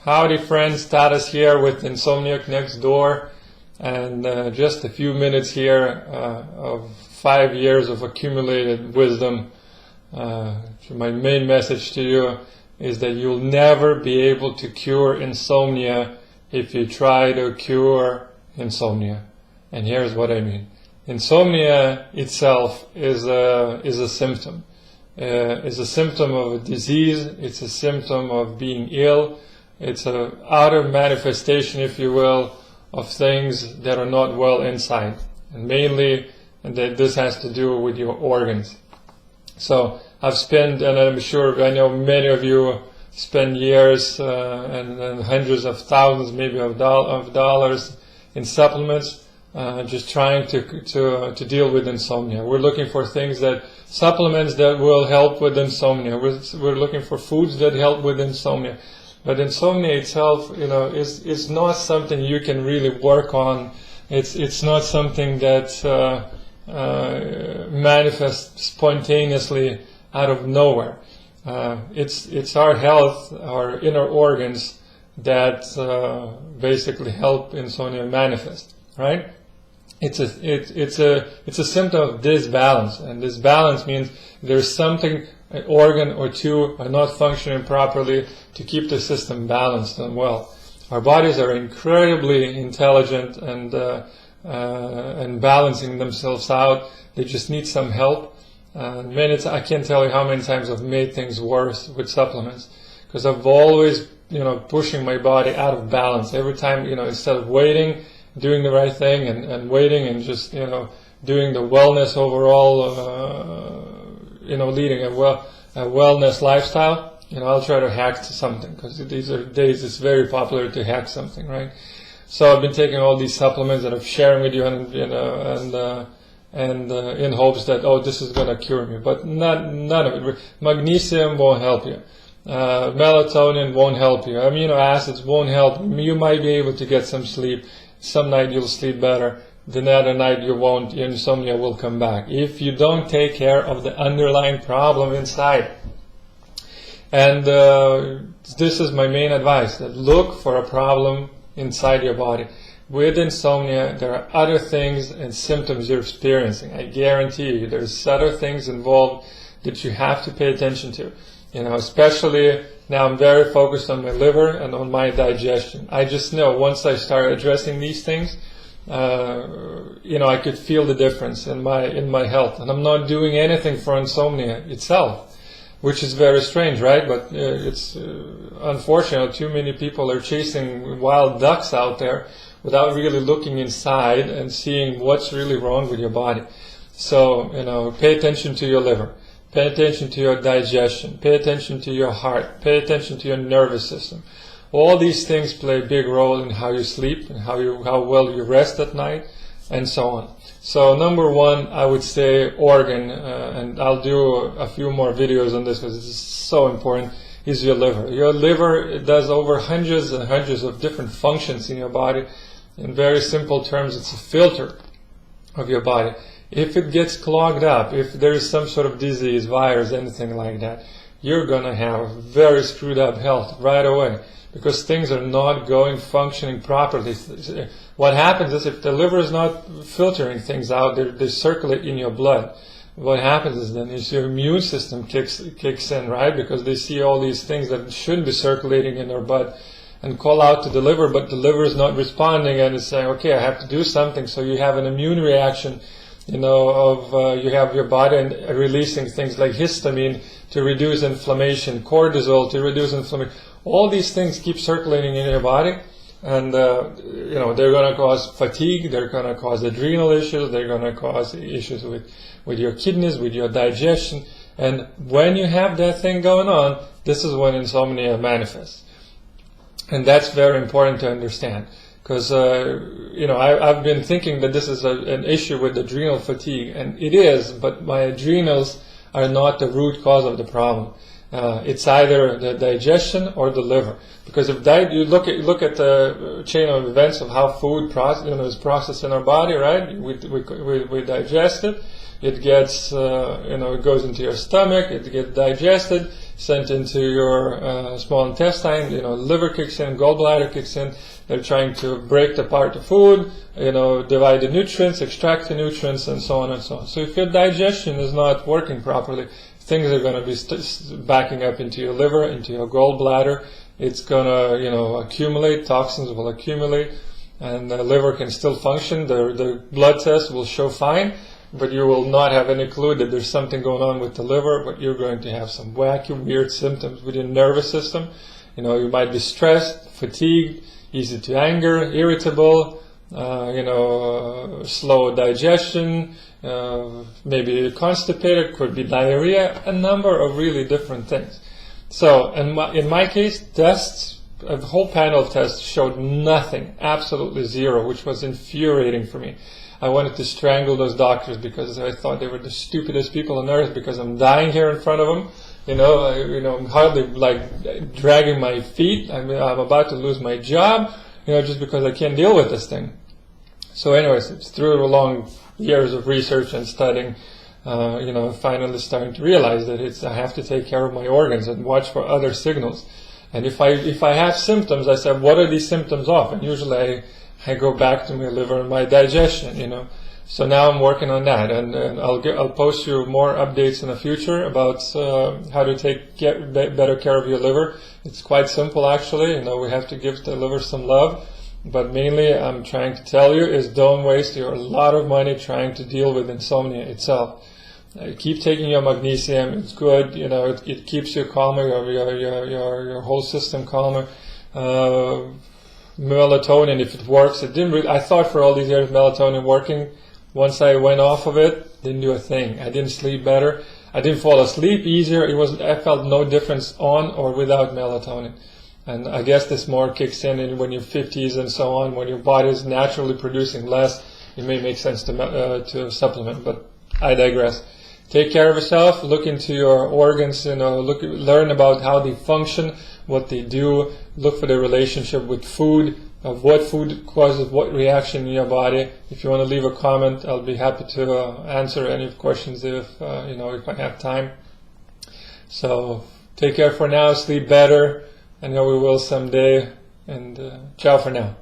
Howdy friends, Tadas here with Insomniac Next Door, and just a few minutes here of 5 years of accumulated wisdom. My main message to you is that you'll never be able to cure insomnia if you try to cure insomnia. And here's what I mean. Insomnia itself is a symptom. It's a symptom of a disease, it's a symptom of being ill. It's an outer manifestation, if you will, of things that are not well inside. And mainly, that this has to do with your organs. So I've spent, and I'm sure, I know many of you spend years and hundreds of thousands, maybe of dollars in supplements, just trying to deal with insomnia. We're looking for supplements that will help with insomnia. We're looking for foods that help with insomnia. But insomnia itself, is not something you can really work on. It's not something that manifests spontaneously out of nowhere. It's our health, our inner organs that basically help insomnia manifest, right? It's a symptom of disbalance, and disbalance means there's something, an organ or two are not functioning properly to keep the system balanced and well. Our bodies are incredibly intelligent and balancing themselves out. They just need some help. I can't tell you how many times I've made things worse with supplements, because I've always, pushing my body out of balance. Every time, instead of waiting, doing the right thing and waiting and just, doing the wellness overall, leading a wellness lifestyle, I'll try to hack to something, because these are days it's very popular to hack something, right? So I've been taking all these supplements that I'm sharing with you, and in hopes that, this is going to cure me, but none of it. Magnesium won't help you. Melatonin won't help you. Amino acids won't help you. You might be able to get some sleep. Some night you'll sleep better. The other night you won't. Your insomnia will come back if you don't take care of the underlying problem inside. And this is my main advice, that look for a problem inside your body. With insomnia, there are other things and symptoms you're experiencing. I guarantee you, there's other things involved that you have to pay attention to. Especially now I'm very focused on my liver and on my digestion. I just know once I start addressing these things, I could feel the difference in my health. And I'm not doing anything for insomnia itself, which is very strange, right? But it's unfortunate. Too many people are chasing wild ducks out there without really looking inside and seeing what's really wrong with your body. So, pay attention to your liver. Pay attention to your digestion. Pay attention to your heart. Pay attention to your nervous system. All these things play a big role in how you sleep and how well you rest at night, and so on. So number one, I would say organ, and I'll do a few more videos on this because it's so important, is your liver. Your liver does over hundreds and hundreds of different functions in your body. In very simple terms, it's a filter of your body. If it gets clogged up, if there is some sort of disease, virus, anything like that, you're going to have very screwed up health right away, because things are not functioning properly. What happens is, if the liver is not filtering things out, they circulate in your blood. What happens is then is your immune system kicks in, right? Because they see all these things that shouldn't be circulating in their blood and call out to the liver, but the liver is not responding and is saying, okay, I have to do something. So you have an immune reaction, you have your body releasing things like histamine to reduce inflammation, cortisol to reduce inflammation. All these things keep circulating in your body, and they're going to cause fatigue, they're going to cause adrenal issues, they're going to cause issues with your kidneys, with your digestion. And when you have that thing going on, this is when insomnia manifests. And that's very important to understand, because I've been thinking that this is an issue with adrenal fatigue, and it is, but my adrenals are not the root cause of the problem. It's either the digestion or the liver, because if you look at the chain of events of how food is processed in our body, right? We digest it. It gets, it goes into your stomach. It gets digested. sent into your small intestine. Liver kicks in, gallbladder kicks in. They're trying to break apart the food, divide the nutrients, extract the nutrients, and so on and so on. So if your digestion is not working properly, things are going to be backing up into your liver, into your gallbladder. It's going to, accumulate. Toxins will accumulate, and the liver can still function. The blood test will show fine, but you will not have any clue that there's something going on with the liver, but you're going to have some wacky, weird symptoms with your nervous system. You might be stressed, fatigued, easy to anger, irritable, slow digestion, maybe constipated, could be diarrhea, a number of really different things. So in my case, tests, a whole panel of tests showed nothing, absolutely zero, which was infuriating for me. I wanted to strangle those doctors because I thought they were the stupidest people on earth, because I'm dying here in front of them. I'm hardly like dragging my feet. I'm about to lose my job, just because I can't deal with this thing. So anyways, it's through the long years of research and studying, finally starting to realize that I have to take care of my organs and watch for other signals. And if I have symptoms, I say, what are these symptoms of? And usually I go back to my liver and my digestion, So now I'm working on that, and I'll post you more updates in the future about how to get better care of your liver. It's quite simple, actually. We have to give the liver some love, but mainly I'm trying to tell you is don't waste a lot of money trying to deal with insomnia itself. Keep taking your magnesium. It's good. It keeps you calmer, your whole system calmer. Melatonin, if it works, I thought for all these years melatonin working. Once I went off of it, didn't do a thing. I didn't sleep better. I didn't fall asleep easier. I felt no difference on or without melatonin. And I guess this more kicks in when you're 50s and so on, when your body is naturally producing less. It may make sense to supplement, but I digress. Take care of yourself. Look into your organs. Learn about how they function, what they do. Look for the relationship with food, of what food causes what reaction in your body. If you want to leave a comment, I'll be happy to answer any questions if I have time. So take care for now. Sleep better. I know we will someday. And ciao for now.